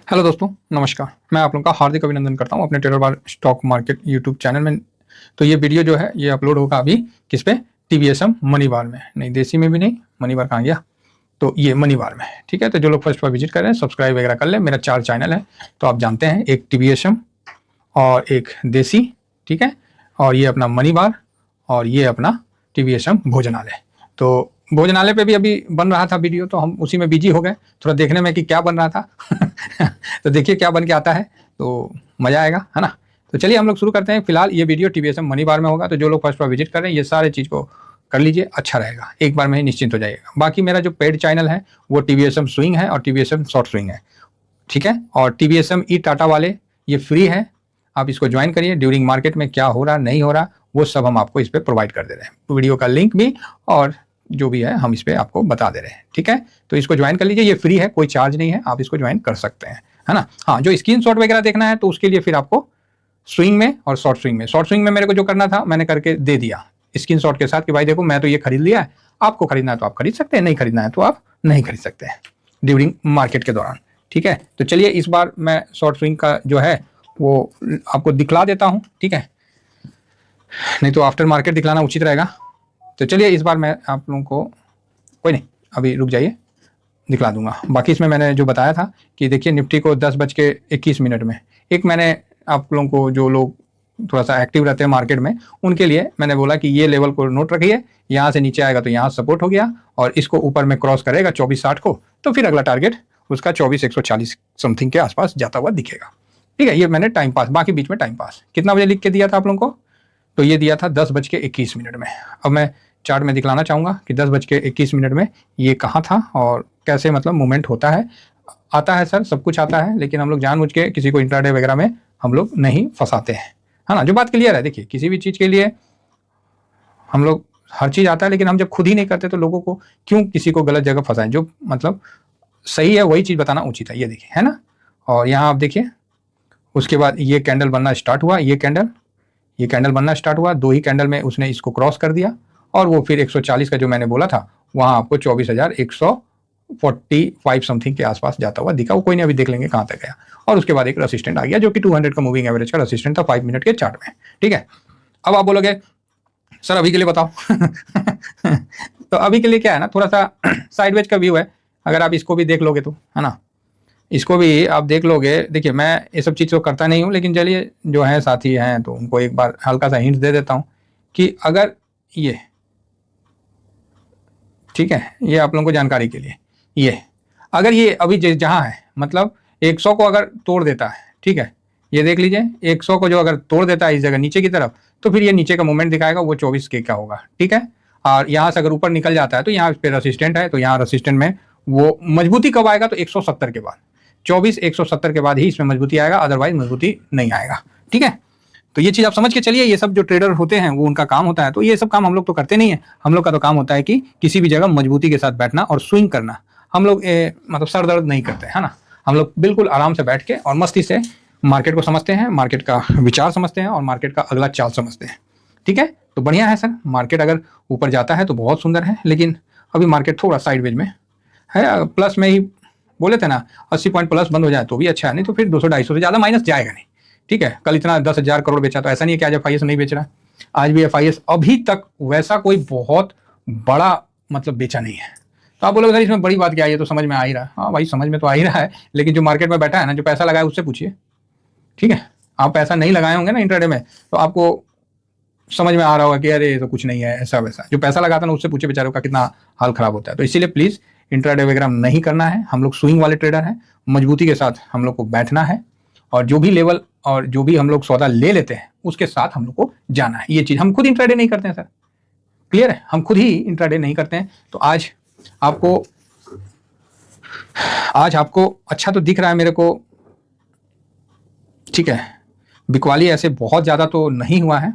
Hello दोस्तों, नमस्कार। मैं आप लोगों का हार्दिक अभिनंदन करता हूं अपने ट्रेडर बार स्टॉक मार्केट यूट्यूब चैनल में। तो ये वीडियो जो है ये अपलोड होगा अभी किस पे, टीवीएसएम मनी बार में, नहीं देसी में भी नहीं। मनी बार कहाँ गया, तो ये मनी बार में। ठीक है, तो जो लोग फर्स्ट बार विजिट कर रहे हैं सब्सक्राइब वगैरह कर लें। मेरा 4 चैनल है, तो आप जानते हैं, एक टीवीएसएम और एक देसी, ठीक है, और ये अपना मनी बार और ये अपना टीवीएसएम भोजनालय। तो भोजनालय पे भी अभी बन रहा था वीडियो, तो हम उसी में बिजी हो गए थोड़ा देखने में कि क्या बन रहा था। तो देखिए क्या बन के आता है, तो मज़ा आएगा, है ना। तो चलिए हम लोग शुरू करते हैं। फिलहाल ये वीडियो टीवीएसएम मनी बार में होगा, तो जो लोग फर्स्ट बार विजिट कर रहे हैं ये सारे चीज़ को कर लीजिए, अच्छा रहेगा, एक बार में ही निश्चिंत हो जाइएगा। बाकी मेरा जो पेड चैनल है वो टीवीएसएम स्विंग है और टीवीएसएम शॉर्ट स्विंग है, ठीक है। और टीवीएसएम ई टाटा वाले ये फ्री है, आप इसको ज्वाइन करिए। ड्यूरिंग मार्केट में क्या हो रहा नहीं हो रहा वो सब हम आपको इस पर प्रोवाइड कर दे रहे हैं, वीडियो का लिंक भी और जो भी है हम इस पर आपको बता दे रहे हैं, ठीक है। तो इसको ज्वाइन कर लीजिए, ये फ्री है, कोई चार्ज नहीं है, आप इसको ज्वाइन कर सकते हैं, है ना। हाँ, जो स्क्रीनशॉट वगैरह देखना है तो उसके लिए फिर आपको स्विंग में और शॉर्ट स्विंग में, शॉर्ट स्विंग में मेरे को जो करना था मैंने करके दे दिया स्क्रीनशॉट के साथ कि भाई देखो मैं तो ये खरीद लिया है, आपको खरीदना है तो आप खरीद सकते हैं, नहीं खरीदना है तो आप नहीं खरीद सकते हैं ड्यूरिंग मार्केट के दौरान, ठीक है। तो चलिए इस बार मैं शॉर्ट स्विंग का जो है वो आपको दिखला देता हूँ, ठीक है, नहीं तो आफ्टर मार्केट दिखलाना उचित रहेगा। तो चलिए इस बार मैं आप लोगों को, कोई नहीं अभी रुक जाइए, दिखला दूंगा। बाकी इसमें मैंने जो बताया था कि देखिए निफ्टी को 10:21 में, एक मैंने आप लोगों को, जो लोग थोड़ा सा एक्टिव रहते हैं मार्केट में, उनके लिए मैंने बोला कि ये लेवल को नोट रखिए, यहाँ से नीचे आएगा तो यहाँ सपोर्ट हो गया और इसको ऊपर में क्रॉस करेगा 2460 को, तो फिर अगला टारगेट उसका 24,140 समथिंग के आसपास जाता हुआ दिखेगा, ठीक है। ये मैंने टाइम पास, बाकी बीच में टाइम पास कितना बजे लिख के दिया था आप लोगों को, तो ये दिया था 10:21 में। अब मैं चार्ट में दिखलाना चाहूँगा कि 10:21 में ये कहाँ था और कैसे मतलब मूवमेंट होता है। आता है सर, सब कुछ आता है, लेकिन हम लोग जानबूझ के किसी को इंट्राडे वगैरह में हम लोग नहीं फंसाते हैं, है ना। जो बात क्लियर है, देखिए किसी भी चीज़ के लिए हम लोग, हर चीज़ आता है, लेकिन हम जब खुद ही नहीं करते तो लोगों को क्यों किसी को गलत जगह फंसाएं। जो मतलब सही है वही चीज़ बताना उचित है, ये देखिए, है ना। और यहाँ आप देखिए उसके बाद ये कैंडल बनना स्टार्ट हुआ, ये कैंडल बनना स्टार्ट हुआ, 2 ही कैंडल में उसने इसको क्रॉस कर दिया और वो फिर 140 का जो मैंने बोला था वहाँ आपको 24,145 समथिंग के आसपास जाता हुआ दिखा। वो कोई नहीं, अभी देख लेंगे कहाँ तक गया। और उसके बाद एक रेसिस्टेंट आ गया जो कि 200 का मूविंग एवरेज का रेसिस्टेंट था 5 मिनट के चार्ट में, ठीक है। अब आप बोलोगे सर अभी के लिए बताओ। तो अभी के लिए क्या है ना, थोड़ा सा साइडवेज का व्यू है, अगर आप इसको भी देख लोगे तो, है ना, इसको भी आप देख लोगे। देखिए मैं ये सब चीज़ तो करता नहीं हूँ, लेकिन चलिए जो है साथी हैं तो उनको एक बार हल्का सा हिंट दे देता हूँ कि अगर ये, ठीक है, ये आप लोगों को जानकारी के लिए, ये अगर ये अभी जहाँ है मतलब 100 को अगर तोड़ देता है, ठीक है, ये देख लीजिए 100 को जो अगर तोड़ देता है इस जगह नीचे की तरफ, तो फिर ये नीचे का मूवमेंट दिखाएगा, वो 24 के का होगा, ठीक है। और यहाँ से अगर ऊपर निकल जाता है तो यहाँ पे रेसिस्टेंट है, तो यहाँ रेसिस्टेंट में वो मजबूती कब आएगा, तो 170 के बाद, 24,170 के बाद ही इसमें मजबूती आएगा, अदरवाइज मजबूती नहीं आएगा, ठीक है। तो ये चीज़ आप समझ के चलिए। ये सब जो ट्रेडर होते हैं वो उनका काम होता है, तो ये सब काम हम लोग तो करते नहीं है। हम लोग का तो काम होता है कि किसी भी जगह मजबूती के साथ बैठना और स्विंग करना। हम लोग मतलब सर दर्द नहीं करते, है ना। हम लोग बिल्कुल आराम से बैठ के और मस्ती से मार्केट को समझते हैं, मार्केट का विचार समझते हैं और मार्केट का अगला चाल समझते हैं, ठीक है। तो बढ़िया है सर, मार्केट अगर ऊपर जाता है तो बहुत सुंदर है, लेकिन अभी मार्केट थोड़ा साइडवेज में है। प्लस में ही बोले थे ना, 80 पॉइंट प्लस बंद हो जाए तो भी अच्छा है, नहीं तो फिर 200-250 से ज़्यादा माइनस जाएगा नहीं, ठीक है। कल इतना 10,000 करोड़ बेचा, तो ऐसा नहीं है कि आज FIS नहीं बेच रहा है, आज भी FIS अभी तक वैसा कोई बहुत बड़ा मतलब बेचा नहीं है। तो आप बोलोगे सर इसमें बड़ी बात क्या है, ये तो समझ में आ ही रहा है। हाँ भाई समझ में तो आ ही रहा है, लेकिन जो मार्केट में बैठा है ना, जो पैसा लगाया उससे पूछिए, ठीक है। आप पैसा नहीं लगाए होंगे ना इंट्राडे में, तो आपको समझ में आ रहा होगा कि अरे ये तो कुछ नहीं है ऐसा वैसा। जो पैसा लगाता ना उससे पूछे बेचारों का कितना हाल खराब होता है। तो इसीलिए प्लीज़ इंट्राडे वगैरह नहीं करना है, हम लोग स्विंग वाले ट्रेडर हैं, मजबूती के साथ हम लोग को बैठना है और जो भी लेवल और जो भी हम लोग सौदा ले लेते हैं उसके साथ हम लोग को जाना है। ये चीज़ हम खुद इंट्राडे नहीं करते हैं सर, क्लियर है, हम खुद ही इंट्राडे नहीं करते हैं। तो आज आपको अच्छा तो दिख रहा है मेरे को, ठीक है। बिकवाली ऐसे बहुत ज़्यादा तो नहीं हुआ है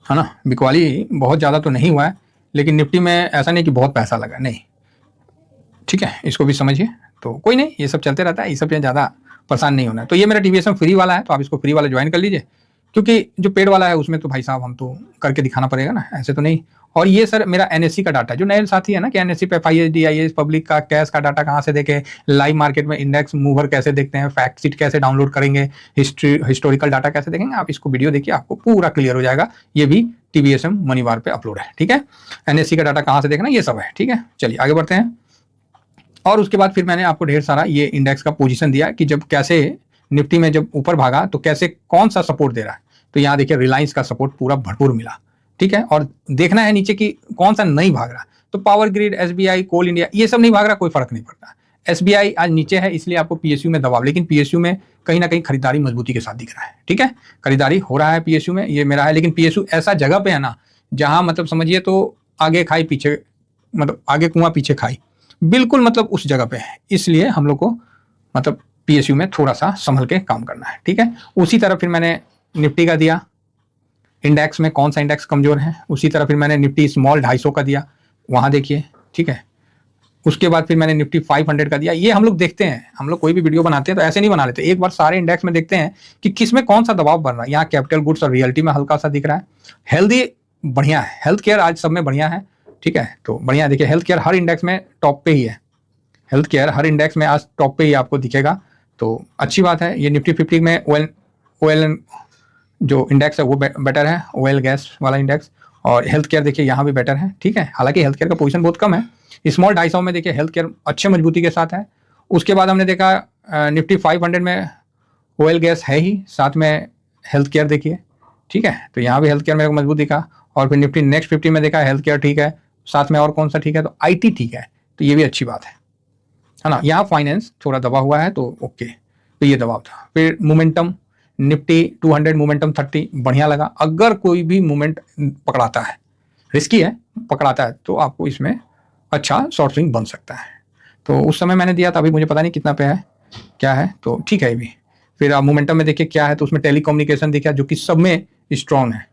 ना, बिकवाली बहुत ज़्यादा तो नहीं हुआ है, लेकिन निफ्टी में ऐसा नहीं कि बहुत पैसा लगा, नहीं, ठीक है, इसको भी समझिए। तो कोई नहीं, ये सब चलते रहता है, ये सब ज़्यादा परेशान नहीं होना है। तो ये मेरा टीवीएसएम फ्री वाला है, तो आप इसको फ्री वाला ज्वाइन कर लीजिए, क्योंकि जो पेड वाला है उसमें तो भाई साहब हम तो करके दिखाना पड़ेगा ना, ऐसे तो नहीं। और ये सर मेरा एनएससी का डाटा, जो नए साथी है ना कि एनएससी पे एफआईएस डीआईएस पब्लिक का कैश का डाटा कहाँ से देखें, लाइव मार्केट में इंडेक्स मूवर कैसे देखते हैं, फैक्ट शीट कैसे डाउनलोड करेंगे, हिस्टोरिकल डाटा कैसे देखेंगे, आप इसको वीडियो देखिए आपको पूरा क्लियर हो जाएगा। ये भी टीबीएसएम मनीवार पे अपलोड है, ठीक है। एनएससी का डाटा कहाँ से देखना ये सब है, ठीक है। चलिए आगे बढ़ते हैं। और उसके बाद फिर मैंने आपको ढेर सारा ये इंडेक्स का पोजीशन दिया कि जब कैसे निफ्टी में जब ऊपर भागा तो कैसे कौन सा सपोर्ट दे रहा है। तो यहाँ देखिए रिलायंस का सपोर्ट पूरा भरपूर मिला, ठीक है। और देखना है नीचे कि कौन सा नहीं भाग रहा। तो पावर ग्रिड, एसबीआई, कोल इंडिया ये सब नहीं भाग रहा, कोई फर्क नहीं पड़ता। एसबीआई आज नीचे है इसलिए आपको पीएसयू में दबाव, लेकिन पीएसयू में कहीं ना कहीं खरीदारी मजबूती के साथ दिख रहा है, ठीक है। खरीदारी हो रहा है पीएसयू में, ये मेरा है। लेकिन पीएसयू ऐसा जगह पे है ना जहां मतलब समझिए तो आगे खाई पीछे, मतलब आगे कुआं पीछे खाई, बिल्कुल मतलब उस जगह पे है। इसलिए हम लोग को मतलब पीएसयू में थोड़ा सा संभल के काम करना है, ठीक है। उसी तरह फिर मैंने निफ्टी का दिया, इंडेक्स में कौन सा इंडेक्स कमजोर है। उसी तरह फिर मैंने निफ्टी स्मॉल 250 का दिया, वहां देखिए, ठीक है। उसके बाद फिर मैंने निफ्टी 500 का दिया। ये हम लोग देखते हैं, हम लोग कोई भी वीडियो बनाते हैं तो ऐसे नहीं बना लेते, एक बार सारे इंडेक्स में देखते हैं कि किस में कौन सा दबाव बन रहा है। यहाँ कैपिटल गुड्स और रियल्टी में हल्का सा दिख रहा है। हेल्दी बढ़िया है, हेल्थ केयर आज सब में बढ़िया है, ठीक है। तो बढ़िया देखिए, हेल्थ केयर हर इंडेक्स में टॉप पे ही है, हेल्थ केयर हर इंडेक्स में आज टॉप पे ही आपको दिखेगा, तो अच्छी बात है। ये निफ्टी 50 में ओएल जो इंडेक्स है वो बेटर है, ऑयल गैस वाला इंडेक्स। और हेल्थ केयर देखिए यहाँ भी बेटर है, ठीक है। हालांकि हेल्थ केयर का पोजीशन बहुत कम है। स्मॉल 250 में देखिए हेल्थ केयर अच्छे मजबूती के साथ है। उसके बाद हमने देखा निफ्टी 500 में ऑयल गैस है ही, साथ में हेल्थ केयर देखिए, ठीक है। तो यहाँ भी हेल्थ केयर मेरे को मजबूत दिखा। और फिर निफ्टी नेक्स्ट 50 में देखा हेल्थ केयर ठीक है, साथ में और कौन सा ठीक है, तो आईटी ठीक है, तो ये भी अच्छी बात है ना। यहाँ फाइनेंस थोड़ा दबा हुआ है तो ओके, तो ये दबाव था। फिर मोमेंटम निफ्टी 200 मोमेंटम 30 बढ़िया लगा। अगर कोई भी मोमेंट पकड़ाता है, रिस्की है, पकड़ाता है तो आपको इसमें अच्छा शॉर्ट स्विंग बन सकता है। तो उस समय मैंने दिया था, अभी मुझे पता नहीं कितना पे है क्या है, तो ठीक है ये भी। फिर आप मोमेंटम में देखिए क्या है, तो उसमें टेलीकम्युनिकेशन दिखा जो कि सब में स्ट्रॉन्ग है।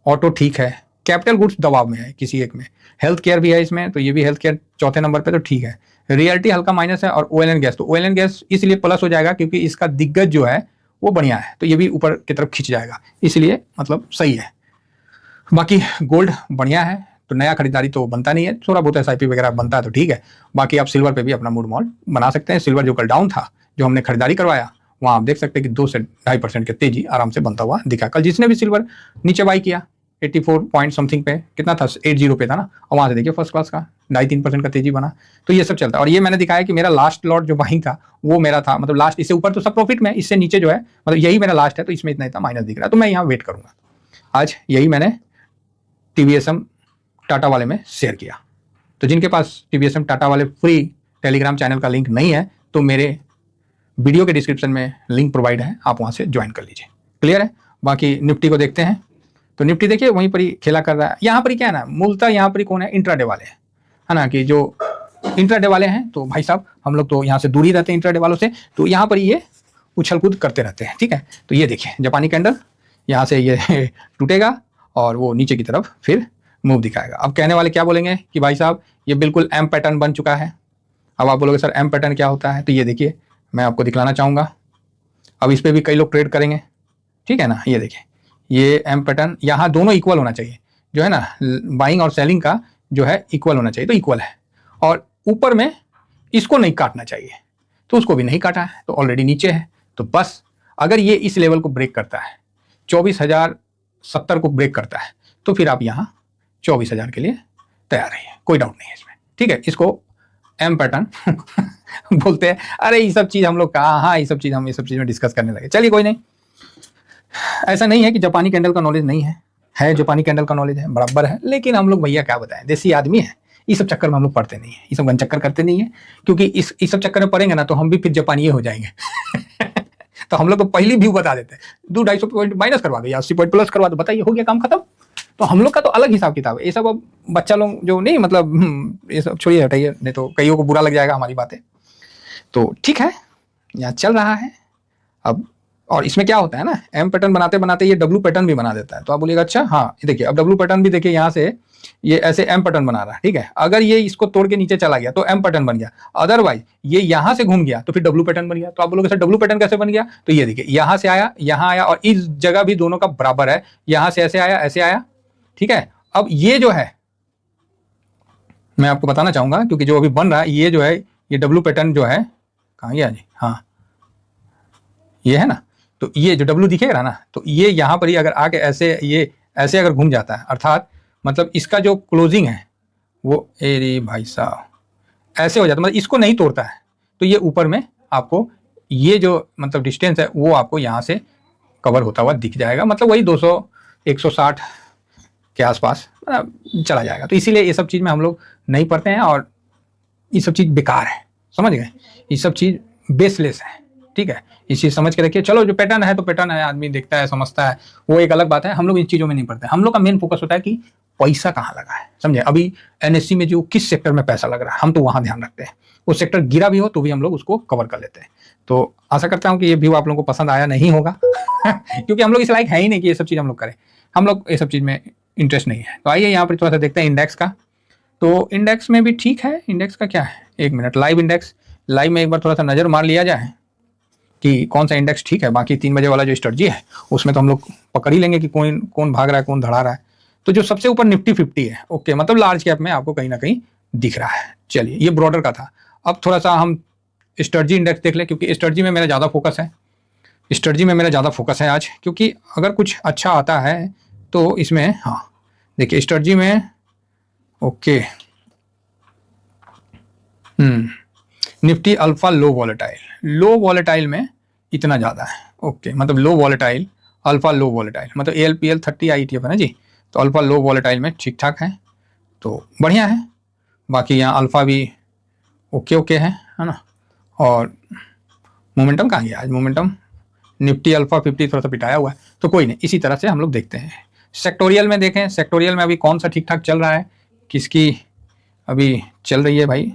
ऑटो ठीक है, कैपिटल गुड्स दबाव में है किसी एक में, हेल्थ केयर भी है इसमें, तो ये भी हेल्थ केयर चौथे नंबर पे, तो ठीक है। रियल्टी हल्का माइनस है। और ऑयल एंड गैस, तो ऑयल एंड गैस इसलिए प्लस हो जाएगा क्योंकि इसका दिग्गज जो है वो बढ़िया है, तो ये भी ऊपर की तरफ खिंच जाएगा, इसलिए मतलब सही है। बाकी गोल्ड बढ़िया है, तो नया खरीदारी तो बनता नहीं है, थोड़ा बहुत एसआईपी वगैरह बनता है तो ठीक है। बाकी आप सिल्वर पे भी अपना मूड मॉल बना सकते हैं। सिल्वर जो कल डाउन था, जो हमने खरीदारी करवाया, वहाँ आप देख सकते हैं कि 2 से 2.5% की तेजी आराम से बनता हुआ दिखा। कल जिसने भी सिल्वर नीचे बाई किया 84 पॉइंट समथिंग पे, कितना था 80 पे था ना, और वहाँ से देखिए फर्स्ट क्लास का 2.5-3% का तेजी बना। तो ये सब चलता है। और ये मैंने दिखाया कि मेरा लास्ट लॉट जो बाइंग था वो मेरा था, मतलब लास्ट, इससे ऊपर तो सब प्रॉफिट में, इससे नीचे जो है मतलब यही मेरा लास्ट है, तो इसमें इतना माइनस दिख रहा है, तो मैं यहाँ वेट करूंगा। आज यही मैंने टीवीएसएम टाटा वाले में शेयर किया। तो जिनके पास टीवीएसएम टाटा वाले फ्री टेलीग्राम चैनल का लिंक नहीं है तो मेरे वीडियो के डिस्क्रिप्शन में लिंक प्रोवाइड है, आप वहाँ से ज्वाइन कर लीजिए। क्लियर है। बाकी निफ्टी को देखते हैं, तो निफ्टी देखिए वहीं पर ही खेला कर रहा है। यहाँ पर ही क्या है ना, मूलतः यहाँ पर ही कौन है, इंट्राडे वाले है ना, कि जो इंट्राडे वाले हैं, तो भाई साहब हम लोग तो यहाँ से दूर ही रहते हैं इंट्राडे वालों से, तो यहाँ पर ये उछल कूद करते रहते हैं, ठीक है। तो ये देखिए जापानी कैंडल यहाँ से ये टूटेगा और वो नीचे की तरफ फिर मूव दिखाएगा। अब कहने वाले क्या बोलेंगे कि भाई साहब ये बिल्कुल एम पैटर्न बन चुका है। अब आप बोलोगे सर एम पैटर्न क्या होता है, तो ये देखिए मैं आपको दिखलाना चाहूँगा। अब इस पर भी कई लोग ट्रेड करेंगे, ठीक है ना। ये देखिए ये एम पैटर्न, यहाँ दोनों इक्वल होना चाहिए, जो है ना बाइंग और सेलिंग का जो है इक्वल होना चाहिए, तो इक्वल है। और ऊपर में इसको नहीं काटना चाहिए, तो उसको भी नहीं काटा है, तो ऑलरेडी नीचे है। तो बस अगर ये इस लेवल को ब्रेक करता है, 24,070 को ब्रेक करता है, तो फिर आप यहाँ 24,000 के लिए तैयार रहिए, कोई डाउट नहीं है इसमें, ठीक है। इसको एम पैटर्न बोलते हैं। अरे ये सब चीज़ हम लोग कहाँ, हाँ ये सब चीज़ हम ये सब चीज़ में डिस्कस करने लगे। चलिए कोई नहीं, ऐसा नहीं है कि जापानी कैंडल का नॉलेज नहीं है जापानी कैंडल का नॉलेज है, बराबर है। लेकिन हम लोग भैया क्या बताएं, देसी आदमी है, इस सब चक्कर में हम लोग पढ़ते नहीं है, ये सब गन चक्कर करते नहीं है, क्योंकि इस सब चक्कर में पढ़ेंगे ना तो हम भी फिर जापानी हो जाएंगे तो हम लोग तो पहली व्यू बता देते हैं, 200-250 पॉइंट माइनस करवा दो या 80 पॉइंट प्लस करवा दो, बताइए हो गया काम खत्म। तो हम लोग का तो अलग हिसाब किताब है। ये सब अब बच्चा लोग जो नहीं, मतलब ये सब छोड़िए, हटाइए, नहीं तो कईयों को बुरा लग जाएगा हमारी बातें। तो ठीक है, यहाँ चल रहा है अब। और इसमें क्या होता है ना, एम पैटर्न बनाते बनाते ये डब्ल्यू पैटर्न भी बना देता है। तो आप बोलिएगा अच्छा हाँ, ये देखिए अब डब्ल्यू पैटर्न भी देखिए, यहाँ से ये ऐसे एम पैटर्न बना रहा है, ठीक है। अगर ये इसको तोड़ के नीचे चला गया तो एम पैटर्न बन गया, अदरवाइज ये यहाँ से घूम गया तो फिर डब्ल्यू पैटर्न बन गया। तो आप बोलोगे सर डब्ल्यू पैटर्न कैसे बन गया, तो ये देखिए यहाँ से आया, यहाँ आया, और इस जगह भी दोनों का बराबर है, यहाँ से ऐसे आया, ऐसे आया, ठीक है। अब ये जो है मैं आपको बताना चाहूँगा, क्योंकि जो अभी बन रहा है ये जो है, ये डब्ल्यू पैटर्न जो है, कहाँ गया जी, हाँ ये है ना, तो ये जो डब्ल्यू दिखेगा ना, तो ये यहाँ पर ही अगर आके ऐसे ये ऐसे अगर घूम जाता है, अर्थात मतलब इसका जो क्लोजिंग है वो, अरे भाई साहब ऐसे हो जाता है, मतलब इसको नहीं तोड़ता है, तो ये ऊपर में आपको ये जो मतलब डिस्टेंस है वो आपको यहाँ से कवर होता हुआ दिख जाएगा, मतलब वही 200 160 के आसपास चला जाएगा। तो इसीलिए ये सब चीज़ में हम लोग नहीं पढ़ते हैं, और ये सब चीज़ बेकार है, समझ गए, ये सब चीज़ बेसलेस है, ठीक है, इस चीज़ समझ के रखिए। चलो जो पैटर्न है तो पैटर्न है, आदमी देखता है समझता है, वो एक अलग बात है, हम लोग इन चीज़ों में नहीं पढ़ते। हम लोग का मेन फोकस होता है कि पैसा कहाँ लगा है, समझे, अभी एनएससी में जो किस सेक्टर में पैसा लग रहा है हम तो वहाँ ध्यान रखते हैं, वो सेक्टर गिरा भी हो तो भी हम लोग उसको कवर कर लेते हैं। तो आशा करता हूँ कि ये व्यू आप लोगों को पसंद आया नहीं होगा क्योंकि हम लोग इस लायक है ही नहीं कि ये सब चीज़ हम लोग करें, हम लोग ये सब चीज़ में इंटरेस्ट नहीं है। तो आइए यहाँ पर थोड़ा सा देखते हैं इंडेक्स का। तो इंडेक्स में भी ठीक है, इंडेक्स का क्या है, एक मिनट, लाइव इंडेक्स, लाइव में एक बार थोड़ा सा नज़र मार लिया जाए कि कौन सा इंडेक्स ठीक है। बाकी 3 बजे वाला जो स्ट्रेटजी है उसमें तो हम लोग पकड़ ही लेंगे कि कौन कौन भाग रहा है, कौन धड़ा रहा है। तो जो सबसे ऊपर निफ्टी 50 है, ओके, मतलब लार्ज कैप में आपको कहीं ना कहीं दिख रहा है। चलिए, ये ब्रॉडर का था। अब थोड़ा सा हम स्ट्रेटजी इंडेक्स देख लें, क्योंकि स्ट्रेटजी में मेरा ज़्यादा फोकस है, स्ट्रेटजी में मेरा ज़्यादा फोकस है आज, क्योंकि अगर कुछ अच्छा आता है तो इसमें, हाँ देखिए स्ट्रेटजी में, ओके, निफ्टी अल्फा लो वॉलेटाइल में इतना ज़्यादा है, ओके, मतलब लो वॉलेटाइल, अल्फा लो वॉलेटाइल, मतलब ALPL 30 IETF है ना जी, तो अल्फा लो वॉलेटाइल में ठीक ठाक है, तो बढ़िया है। बाकी यहाँ अल्फा भी ओके है ना। और मोमेंटम कहाँ गया आज, मोमेंटम निफ्टी अल्फा 50 थोड़ा सा पिटाया हुआ है, तो कोई नहीं, इसी तरह से हम लोग देखते हैं। सेक्टोरियल में देखें, सेक्टोरियल में अभी कौन सा ठीक ठाक चल रहा है, किसकी अभी चल रही है भाई,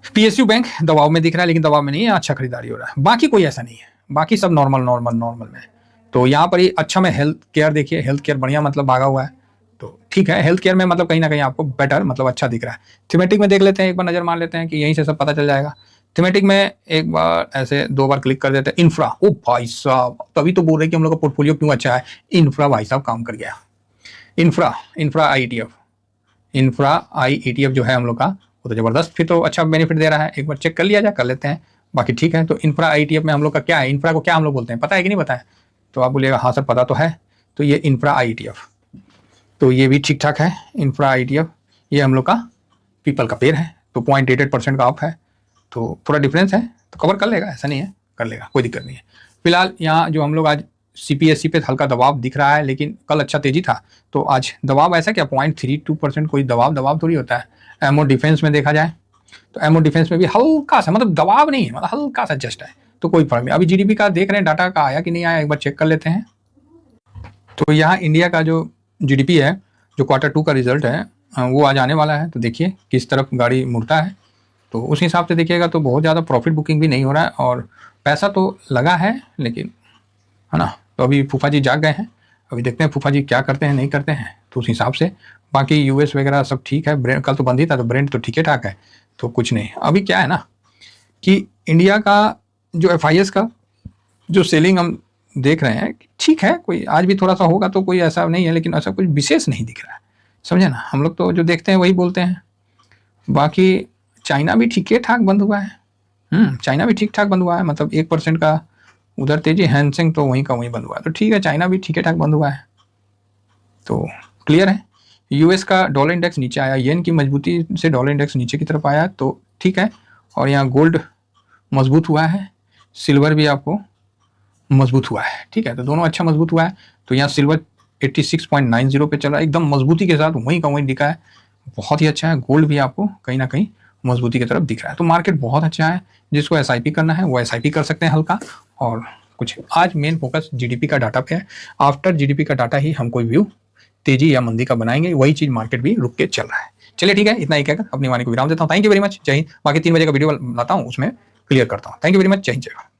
PSU बैंक दबाव में दिख रहा है, लेकिन दबाव में नहीं है, अच्छा खरीदारी हो रहा है। बाकी कोई ऐसा नहीं है, बाकी सब नॉर्मल में। तो यहाँ पर ही अच्छा में हेल्थ केयर देखिए, हेल्थ केयर बढ़िया मतलब भागा हुआ है, तो ठीक है, हेल्थ केयर में मतलब कहीं ना कहीं आपको बेटर मतलब अच्छा दिख रहा है। थीमेटिक में देख लेते हैं, एक बार नजर मार लेते हैं कि यहीं से सब पता चल जाएगा। थीमेटिक में एक बार ऐसे 2 बार क्लिक कर देते हैं। इंफ्रा, ओ भाई साहब, तभी तो बोल रहे कि हम लोग का पोर्टफोलियो क्यों अच्छा है, इंफ्रा भाई साहब काम कर गया। इंफ्रा IETF जो है हम लोग का, वो तो जबरदस्त, फिर तो अच्छा बेनिफिट दे रहा है। एक बार चेक कर लिया जाए, कर लेते हैं, बाकी ठीक है। तो इंफ्रा IETF में हम लोग का क्या है, इंफ्रा को क्या हम लोग बोलते हैं, पता है कि नहीं पता है, तो आप बोलिएगा हाँ सर पता तो है। तो ये इंफ्रा IETF, तो ये भी ठीक ठाक है। इंफ्रा IETF ये हम लोग का पीपल का पेड़ है, तो 0.88% का ऑफ है, तो थोड़ा डिफरेंस है, तो कवर कर लेगा, ऐसा नहीं है, कर लेगा, कोई दिक्कत नहीं है। फिलहाल यहाँ जो हम लोग आज CPSE पे हल्का दबाव दिख रहा है, लेकिन कल अच्छा तेजी था, तो आज दबाव ऐसा क्या 0.32%, कोई दबाव थोड़ी होता है। एमओ डिफेंस में देखा जाए तो एमओ डिफेंस में भी हल्का सा, मतलब दबाव नहीं है, मतलब हल्का सा जस्ट है, तो कोई फर्क नहीं। अभी GDP का देख रहे हैं, डाटा का आया कि नहीं आया, एक बार चेक कर लेते हैं। तो यहाँ इंडिया का जो GDP है, जो Q2 का रिजल्ट है, वो आज आने वाला है, तो देखिए किस तरफ गाड़ी मुड़ता है। तो उस हिसाब से देखिएगा तो बहुत ज़्यादा प्रॉफिट बुकिंग भी नहीं हो रहा है, और पैसा तो लगा है, लेकिन है ना। तो अभी फूफा जी जाग गए हैं, अभी देखते हैं फूफा जी क्या करते हैं नहीं करते हैं, तो उस हिसाब से। बाकी US वगैरह सब ठीक है, ब्रेंड कल तो बंद ही था, तो ब्रेंड तो ठीक ठाक है, तो कुछ नहीं। अभी क्या है ना कि इंडिया का जो FIS का जो सेलिंग हम देख रहे हैं, ठीक है, कोई आज भी थोड़ा सा होगा तो कोई ऐसा नहीं है, लेकिन ऐसा कुछ विशेष नहीं दिख रहा है, समझे ना। हम लोग तो जो देखते हैं वही बोलते हैं। बाकी चाइना भी ठीक ठाक बंद हुआ है, चाइना भी ठीक ठाक बंद हुआ है, मतलब 1% का उधर तेजी, हैंसिंग तो वहीं का वहीं बंद हुआ है, तो ठीक है, चाइना भी ठीक ठाक बंद हुआ है, तो क्लियर है। US का डॉलर इंडेक्स नीचे आया, येन की मजबूती से डॉलर इंडेक्स नीचे की तरफ आया, तो ठीक है। और यहाँ गोल्ड मजबूत हुआ है, सिल्वर भी आपको मजबूत हुआ है, ठीक है, तो दोनों अच्छा मजबूत हुआ है। तो यहाँ सिल्वर 86.90 पे चल रहा है, एकदम मजबूती के साथ वहीं का वहीं दिखा है, बहुत ही अच्छा है। गोल्ड भी आपको कहीं ना कहीं मजबूती की तरफ दिख रहा है, तो मार्केट बहुत अच्छा है। जिसको SIP करना है वो SIP कर सकते हैं हल्का। और कुछ आज मेन फोकस GDP का डाटा पे है, आफ्टर GDP का डाटा ही हम कोई व्यू तेजी या मंदी का बनाएंगे, वही चीज मार्केट भी रुक के चल रहा है। चलिए ठीक है, इतना ही कहकर अपनी वाणी को विराम देता हूँ। थैंक यू वेरी मच, जय हिंद। बाकी 3 बजे का वीडियो लाता हूँ, उसमें क्लियर करता हूँ। थैंक यू वेरी मच, जय हिंद, जय भारत।